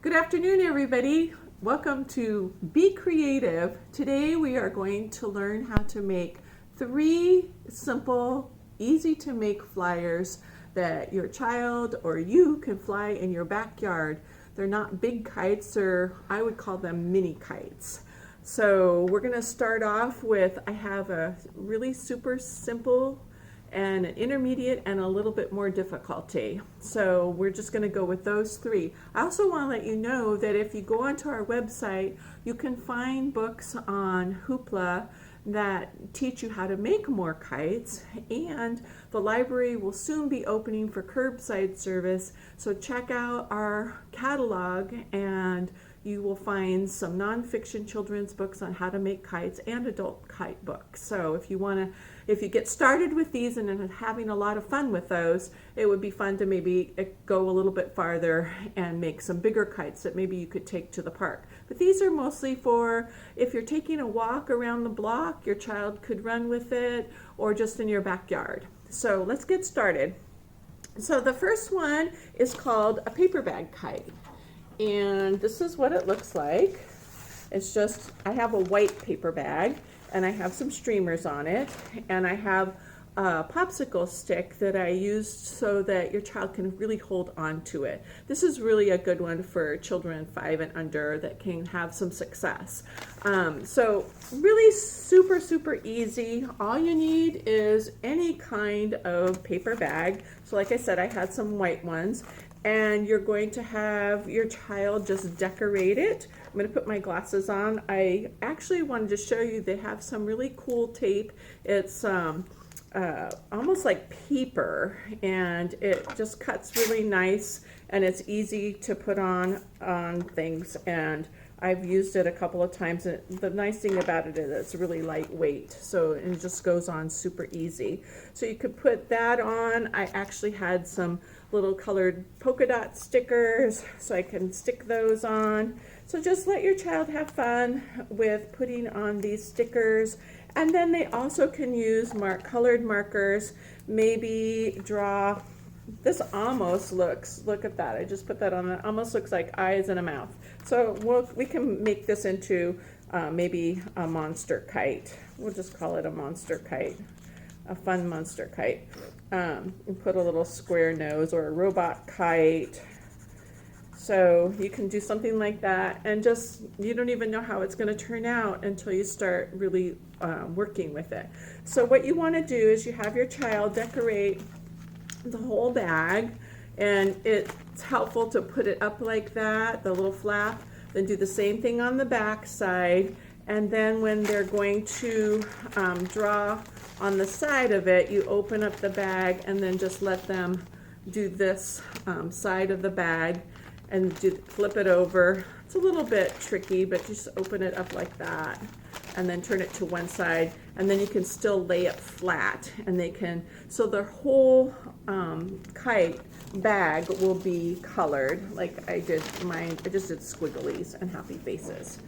Good afternoon, everybody. Welcome to Be Creative. Today we are going to learn how to make 3 simple, easy to make flyers that your child or you can fly in your backyard. They're not big kites, or I would call them mini kites. So we're going to start off with, I have a really super simple and an intermediate and a little bit more difficulty. So we're just going to go with those 3. I also want to let you know that if you go onto our website, you can find books on Hoopla that teach you how to make more kites, and the library will soon be opening for curbside service. So check out our catalog and you will find some nonfiction children's books on how to make kites and adult kite books. So if you get started with these and are having a lot of fun with those, it would be fun to maybe go a little bit farther and make some bigger kites that maybe you could take to the park. But these are mostly for if you're taking a walk around the block, your child could run with it, or just in your backyard. So let's get started. So the first one is called a paper bag kite. And this is what it looks like. It's just, I have a white paper bag and I have some streamers on it, and I have a popsicle stick that I used so that your child can really hold on to it. This is really a good one for children 5 and under that can have some success. So really super easy. All you need is any kind of paper bag. So like I said, I had some white ones. And you're going to have your child just decorate it. I'm going to put my glasses on. I actually wanted to show you, they have some really cool tape. It's almost like paper, and it just cuts really nice, and it's easy to put on things. And I've used it a couple of times, and the nice thing about it is it's really lightweight, so it just goes on super easy. So you could put that on. I actually had some little colored polka dot stickers, so I can stick those on. So just let your child have fun with putting on these stickers. And then they also can use colored markers, maybe draw. This almost looks, look at that, I just put that on, it almost looks like eyes and a mouth. So we can make this into maybe a monster kite. We'll just call it a monster kite, a fun monster kite. And put a little square nose, or a robot kite. So you can do something like that, and just, you don't even know how it's going to turn out until you start really working with it. So what you want to do is you have your child decorate the whole bag, and it's helpful to put it up like that, the little flap, then do the same thing on the back side, and then when they're going to draw on the side of it, you open up the bag and then just let them do this side of the bag and flip it over. It's a little bit tricky, but just open it up like that and then turn it to one side, and then you can still lay it flat, and they can, so the whole kite bag will be colored like I did mine. I just did squigglies and happy faces.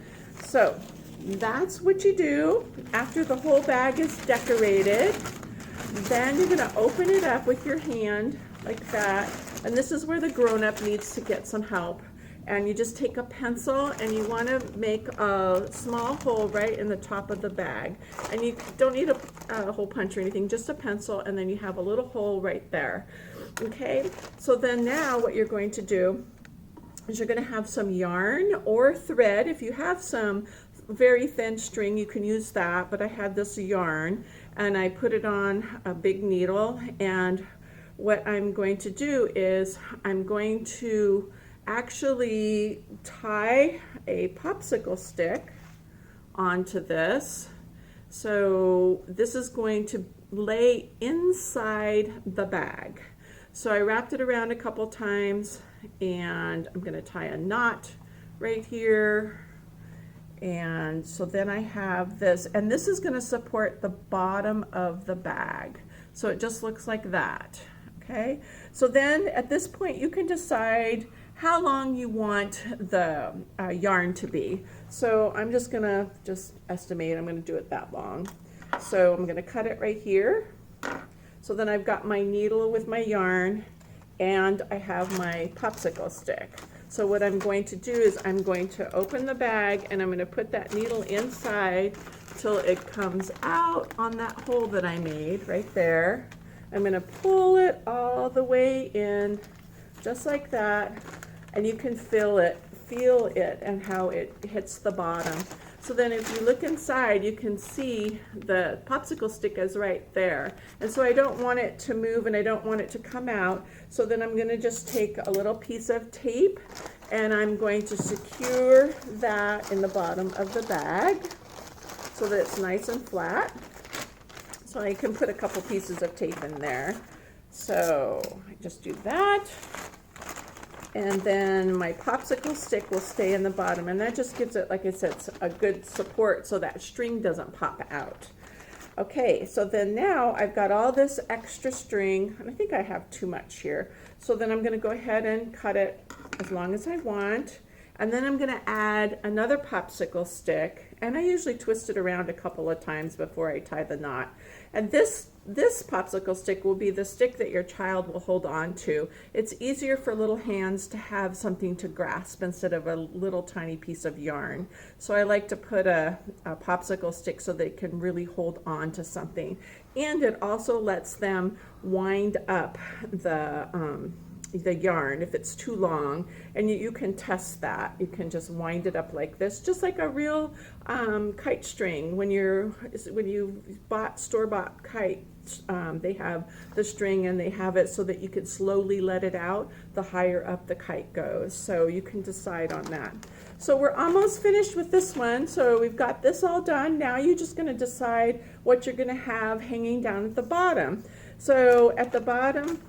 So that's what you do after the whole bag is decorated. Then you're going to open it up with your hand like that, and this is where the grown-up needs to get some help. And you just take a pencil and you want to make a small hole right in the top of the bag, and you don't need a hole punch or anything, just a pencil, and then you have a little hole right there. Okay, so then now what you're going to do is you're going to have some yarn or thread. If you have some very thin string, you can use that, but I had this yarn and I put it on a big needle, and what I'm going to do is I'm going to actually tie a popsicle stick onto this. So this is going to lay inside the bag. So I wrapped it around a couple times, and I'm going to tie a knot right here. And so then I have this, and this is going to support the bottom of the bag. So it just looks like that. Okay, so then at this point you can decide how long you want the yarn to be. So I'm just gonna estimate, I'm gonna do it that long. So I'm gonna cut it right here. So then I've got my needle with my yarn, and I have my popsicle stick. So what I'm going to do is I'm going to open the bag and I'm going to put that needle inside till it comes out on that hole that I made right there. I'm going to pull it all the way in just like that, and you can feel it and how it hits the bottom. So then if you look inside, you can see the popsicle stick is right there. And so I don't want it to move and I don't want it to come out. So then I'm going to just take a little piece of tape and I'm going to secure that in the bottom of the bag so that it's nice and flat. So I can put a couple pieces of tape in there. So I just do that. And then my popsicle stick will stay in the bottom, and that just gives it, like I said, a good support so that string doesn't pop out. Okay, so then now I've got all this extra string, and I think I have too much here. So then I'm gonna go ahead and cut it as long as I want. And then I'm gonna add another popsicle stick, and I usually twist it around a couple of times before I tie the knot. And this popsicle stick will be the stick that your child will hold on to. It's easier for little hands to have something to grasp instead of a little tiny piece of yarn. So I like to put a popsicle stick so they can really hold on to something. And it also lets them wind up the yarn if it's too long, and you can test that. You can just wind it up like this, just like a real kite string. When you bought store-bought kites, they have the string and they have it so that you can slowly let it out the higher up the kite goes. So you can decide on that. So we're almost finished with this one. So we've got this all done. Now you're just going to decide what you're going to have hanging down at the bottom. So at the bottom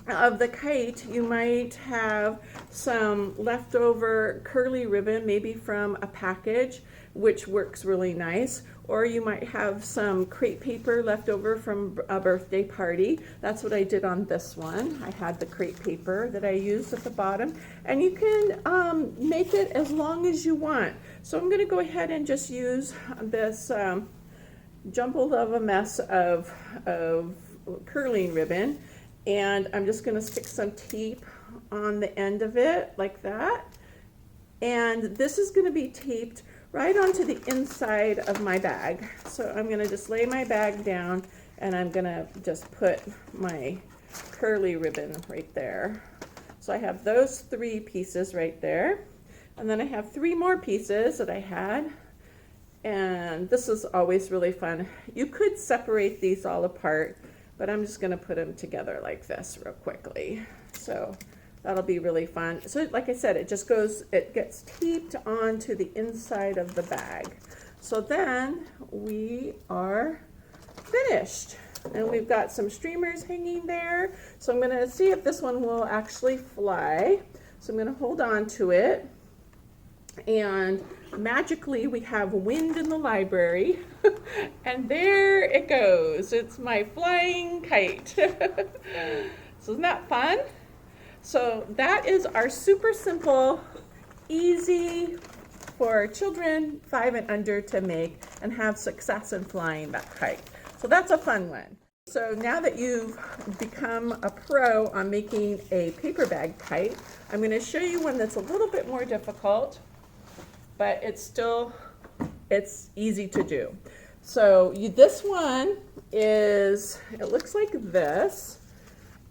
of the kite, you might have some leftover curly ribbon, maybe from a package, which works really nice. Or you might have some crepe paper left over from a birthday party. That's what I did on this one. I had the crepe paper that I used at the bottom. And you can make it as long as you want. So I'm going to go ahead and just use this jumbled of a mess of curling ribbon. And I'm just going to stick some tape on the end of it like that. And this is going to be taped right onto the inside of my bag. So I'm going to just lay my bag down and I'm going to just put my curly ribbon right there. So I have those 3 pieces right there. And then I have 3 more pieces that I had. And this is always really fun. You could separate these all apart, but I'm just going to put them together like this real quickly. So that'll be really fun. So like I said, it gets taped onto the inside of the bag. So then we are finished. And we've got some streamers hanging there. So I'm going to see if this one will actually fly. So I'm going to hold on to it. And magically we have wind in the library. And there it goes. It's my flying kite. So isn't that fun? So that is our super simple, easy for children 5 and under to make and have success in flying that kite. So that's a fun one. So now that you've become a pro on making a paper bag kite, I'm going to show you one that's a little bit more difficult, but it's easy to do. So this one it looks like this,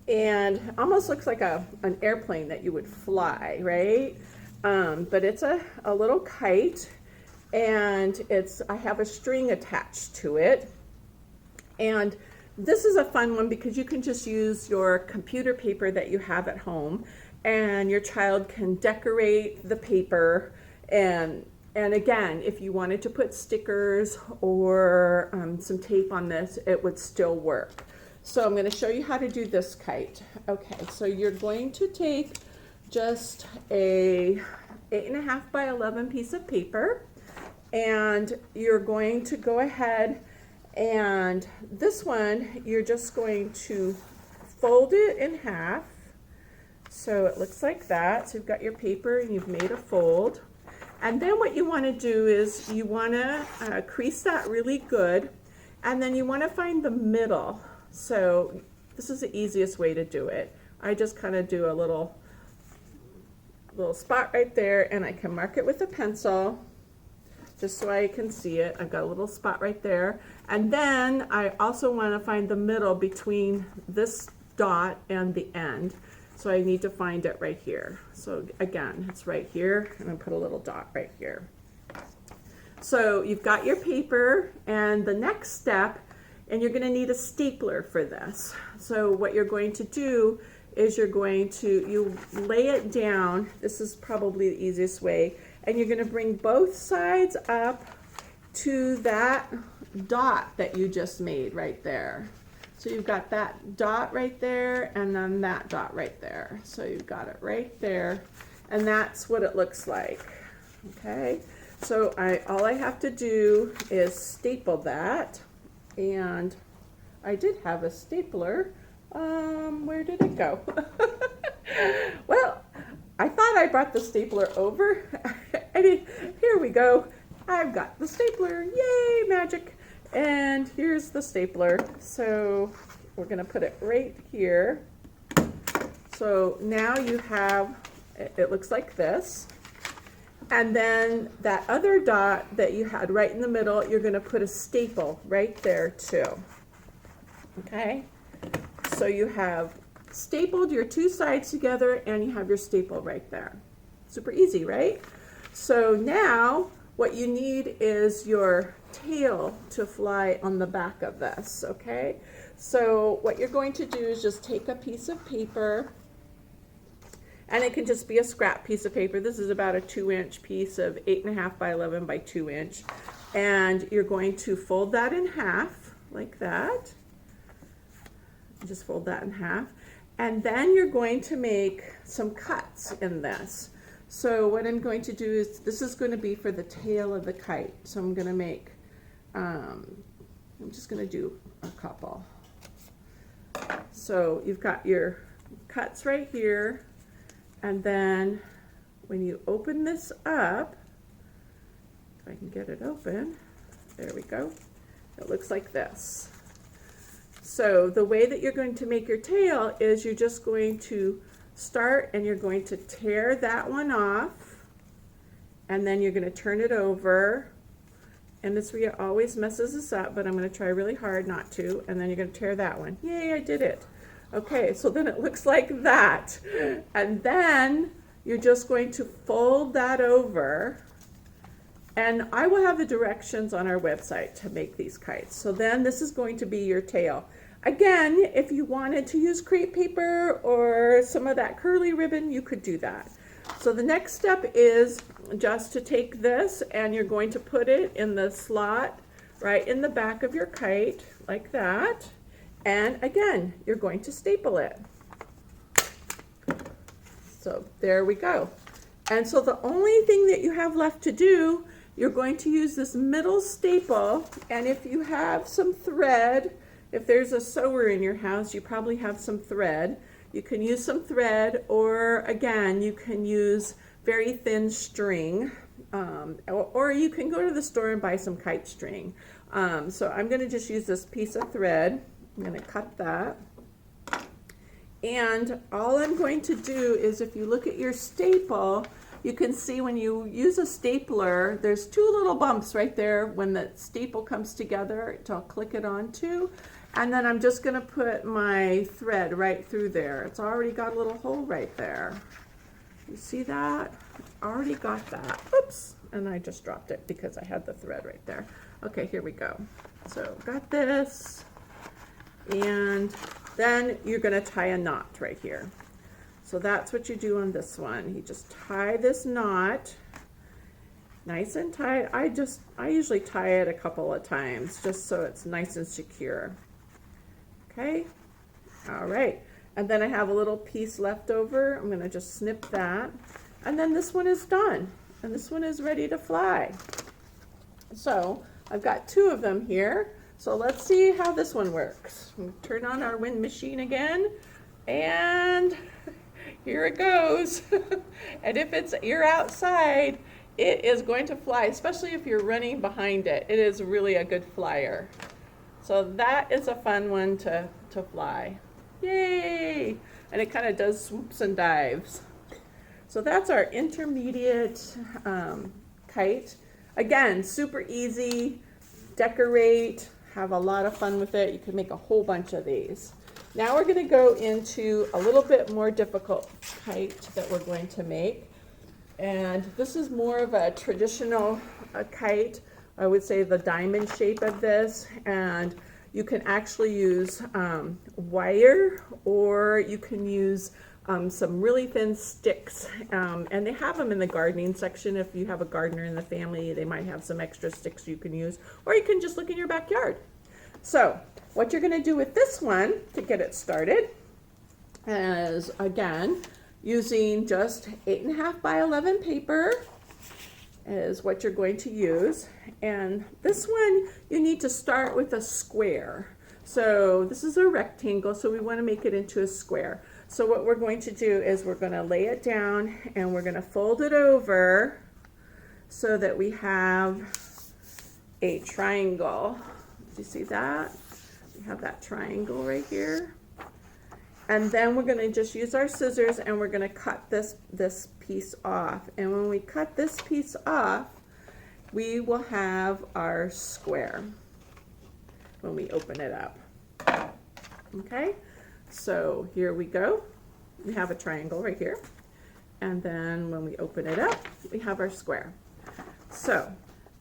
and almost looks like an airplane that you would fly, right? But it's a little kite, and I have a string attached to it. And this is a fun one because you can just use your computer paper that you have at home, and your child can decorate the paper. And again, if you wanted to put stickers or some tape on this, it would still work. So I'm going to show you how to do this kite. Okay, so you're going to take just a 8.5 by 11 piece of paper, and you're going to go ahead, and this one you're just going to fold it in half. So it looks like that. So you've got your paper and you've made a fold. And then what you want to do is you want to crease that really good, and then you want to find the middle. So this is the easiest way to do it. I just kind of do a little little spot right there, and I can mark it with a pencil just so I can see it. I've got a little spot right there. And then I also want to find the middle between this dot and the end. So I need to find it right here. So again, it's right here, and I put a little dot right here. So you've got your paper, and the next step, and you're going to need a stapler for this. So what you're going to do is you lay it down. This is probably the easiest way. And you're going to bring both sides up to that dot that you just made right there. So you've got that dot right there, and then that dot right there. So you've got it right there, and that's what it looks like. Okay, so all I have to do is staple that, and I did have a stapler. Where did it go? Well, I thought I brought the stapler over. Here we go. I've got the stapler. Yay, magic. And here's the stapler. So we're going to put it right here. So now you have, it looks like this. And then that other dot that you had right in the middle, you're going to put a staple right there too. Okay? So you have stapled your two sides together, and you have your staple right there. Super easy, right? So now what you need is your tail to fly on the back of this, okay? So what you're going to do is just take a piece of paper, and it can just be a scrap piece of paper. This is about a 2-inch piece of 8.5 by 11 by 2 inch. And you're going to fold that in half like that. Just fold that in half. And then you're going to make some cuts in this. So what I'm going to do is, this is going to be for the tail of the kite. So I'm going to make, I'm just going to do a couple. So you've got your cuts right here. And then when you open this up, if I can get it open, there we go. It looks like this. So the way that you're going to make your tail is you're just going to start, and you're going to tear that one off, and then you're going to turn it over. And Miss Ria always messes this up, but I'm going to try really hard not to. And then you're going to tear that one. Yay, I did it. Okay, so then it looks like that. And then you're just going to fold that over. And I will have the directions on our website to make these kites. So then this is going to be your tail. Again, if you wanted to use crepe paper or some of that curly ribbon, you could do that. So the next step is just to take this, and you're going to put it in the slot right in the back of your kite, like that. And again, you're going to staple it. So there we go. And so the only thing that you have left to do, you're going to use this middle staple, and if you have some thread, if there's a sewer in your house, you probably have some thread. You can use some thread, or again, you can use very thin string, or you can go to the store and buy some kite string. So I'm going to just use this piece of thread. I'm going to cut that. And all I'm going to do is, if you look at your staple, you can see when you use a stapler, there's two little bumps right there when the staple comes together to click it onto. And then I'm just going to put my thread right through there. It's already got a little hole right there. You see that? Already got that. Oops. And I just dropped it because I had the thread right there. Okay, here we go. So got this. And then you're going to tie a knot right here. So that's what you do on this one. You just tie this knot nice and tight. I usually tie it a couple of times just so it's nice and secure. Okay, all right. And then I have a little piece left over. I'm going to just snip that. And then this one is done. And this one is ready to fly. So I've got two of them here. So let's see how this one works. We'll turn on our wind machine again. And here it goes. And if you're outside, it is going to fly, especially if you're running behind it. It is really a good flyer. So that is a fun one to fly. Yay! And it kind of does swoops and dives. So that's our intermediate kite. Again, super easy, decorate, have a lot of fun with it. You can make a whole bunch of these. Now we're going to go into a little bit more difficult kite that we're going to make. And this is more of a traditional kite. I would say the diamond shape of this. And you can actually use wire, or you can use some really thin sticks. And they have them in the gardening section. If you have a gardener in the family, they might have some extra sticks you can use. Or you can just look in your backyard. So what you're going to do with this one to get it started is, again, using just 8.5 by 11 paper is what you're going to use. And this one, you need to start with a square. So this is a rectangle, so we want to make it into a square. So what we're going to do is we're going to lay it down and we're going to fold it over so that we have a triangle. Do you see that? We have that triangle right here. And then we're going to just use our scissors and we're going to cut this piece off. And when we cut this piece off, we will have our square when we open it up. Okay, so here we go. We have a triangle right here. And then when we open it up, we have our square. So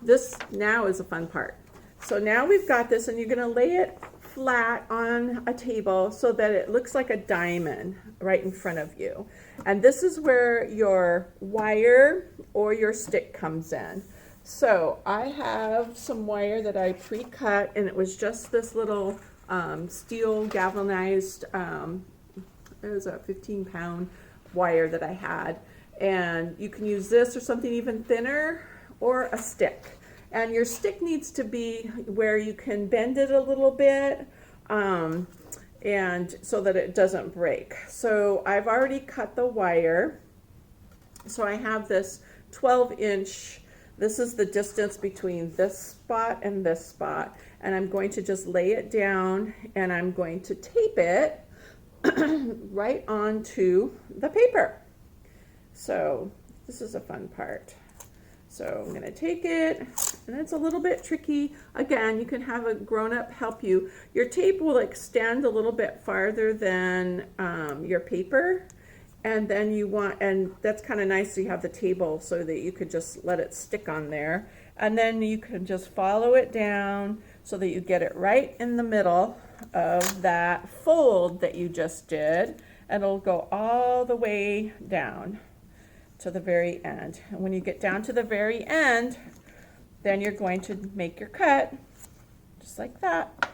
this now is a fun part. So now we've got this, and you're going to lay it flat on a table so that it looks like a diamond right in front of you. And this is where your wire or your stick comes in. So I have some wire that I pre-cut, and it was just this little steel galvanized, it was a 15-pound wire that I had. And you can use this or something even thinner, or a stick. And your stick needs to be where you can bend it a little bit, and so that it doesn't break. So I've already cut the wire. So I have this 12-inch, this is the distance between this spot and this spot. And I'm going to just lay it down and I'm going to tape it right onto the paper. So this is a fun part. So I'm going to take it, and it's a little bit tricky. Again, you can have a grown-up help you. Your tape will extend a little bit farther than your paper, and then and that's kind of nice. So you have the table so that you could just let it stick on there, and then you can just follow it down so that you get it right in the middle of that fold that you just did, and it'll go all the way down to the very end. And when you get down to the very end, then you're going to make your cut just like that.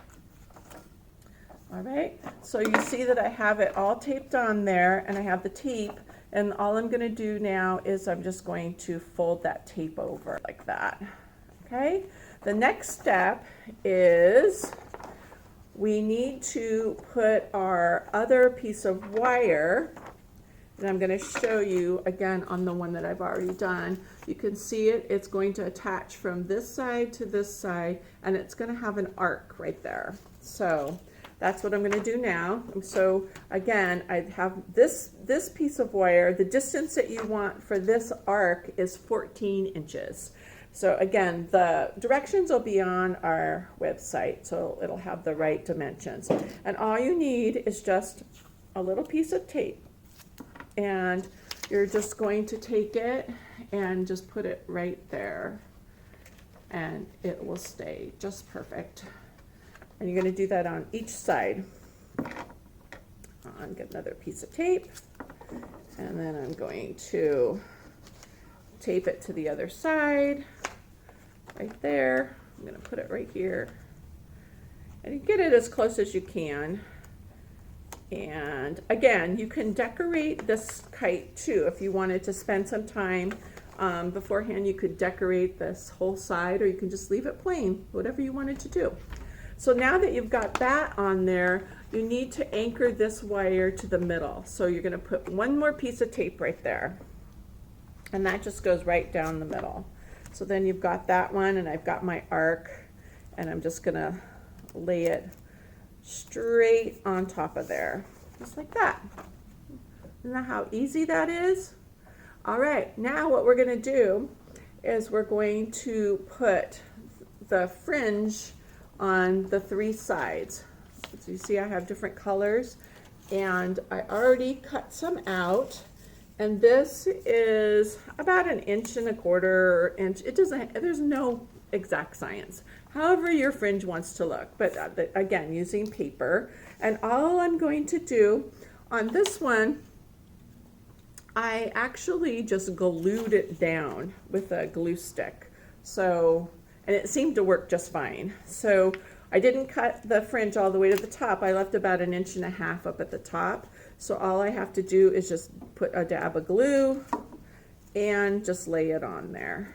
All right, so you see that I have it all taped on there, and I have the tape, and all I'm going to do now is I'm just going to fold that tape over like that. Okay, the next step is we need to put our other piece of wire. And I'm going to show you again on the one that I've already done. You can see it, it's going to attach from this side to this side, and it's going to have an arc right there. So that's what I'm going to do now. So again, I have this piece of wire. The distance that you want for this arc is 14 inches. So again, the directions will be on our website, so it'll have the right dimensions. And all you need is just a little piece of tape. And you're just going to take it and just put it right there, and it will stay just perfect. And you're going to do that on each side. I'll get another piece of tape, and then I'm going to tape it to the other side right there. I'm going to put it right here, and you get it as close as you can. And again, you can decorate this kite too. If you wanted to spend some time beforehand, you could decorate this whole side, or you can just leave it plain, whatever you wanted to do. So now that you've got that on there, you need to anchor this wire to the middle. So you're going to put one more piece of tape right there, and that just goes right down the middle. So then you've got that one, and I've got my arc, and I'm just going to lay it straight on top of there, just like that. Isn't that how easy that is? All right, now what we're going to do is we're going to put the fringe on the 3 sides. So you see I have different colors, and I already cut some out, and this is about 1.25 inches. It doesn't, there's no exact science, however your fringe wants to look, but again, using paper. And all I'm going to do on this one, I actually just glued it down with a glue stick. So, and it seemed to work just fine. So I didn't cut the fringe all the way to the top. I left about 1.5 inches up at the top. So all I have to do is just put a dab of glue and just lay it on there.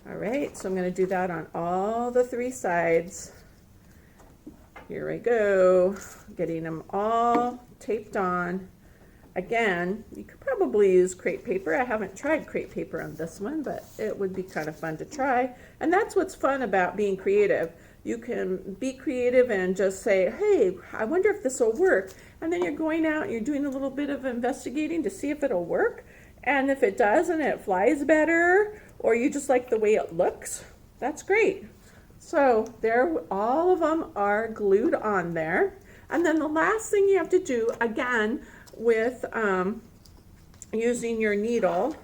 All right, so I'm going to do that on all the 3 sides. Here I go, getting them all taped on. Again, you could probably use crepe paper. I haven't tried crepe paper on this one, but it would be kind of fun to try. And that's what's fun about being creative. You can be creative and just say, hey, I wonder if this will work. And then you're going out and you're doing a little bit of investigating to see if it'll work. And if it does and it flies better, or you just like the way it looks, that's great. So there, all of them are glued on there. And then the last thing you have to do, again, with using your needle,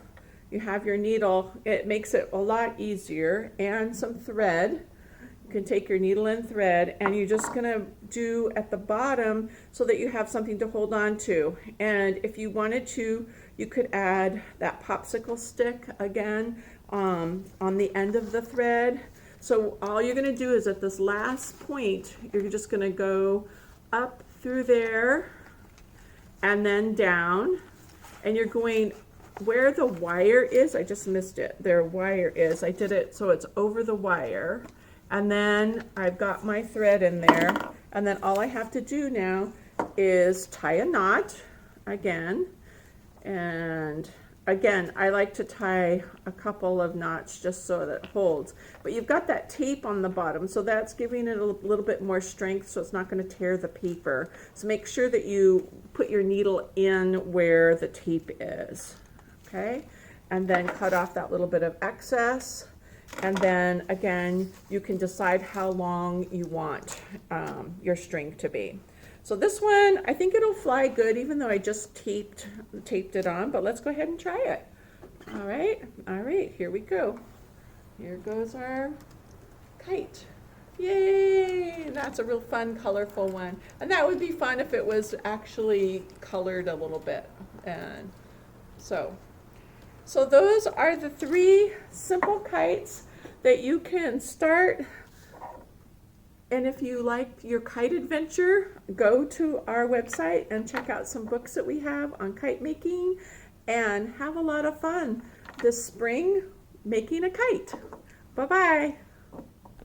you have your needle, it makes it a lot easier, and some thread. You can take your needle and thread, and you're just gonna do at the bottom so that you have something to hold on to. And if you wanted to, you could add that popsicle stick again on the end of the thread. So all you're gonna do is at this last point, you're just gonna go up through there and then down, and you're going where the wire is. I just missed it. Their wire is. I did it so it's over the wire, and then I've got my thread in there, and then all I have to do now is tie a knot again. And again, I like to tie a couple of knots just so that it holds. But you've got that tape on the bottom, so that's giving it a little bit more strength, so it's not going to tear the paper. So make sure that you put your needle in where the tape is, okay? And then cut off that little bit of excess. And then again, you can decide how long you want your string to be. So this one, I think it'll fly good, even though I just taped it on, but let's go ahead and try it. All right, here we go. Here goes our kite. Yay, that's a real fun, colorful one. And that would be fun if it was actually colored a little bit. And so those are the 3 simple kites that you can start. And if you like your kite adventure, go to our website and check out some books that we have on kite making, and have a lot of fun this spring making a kite. Bye-bye.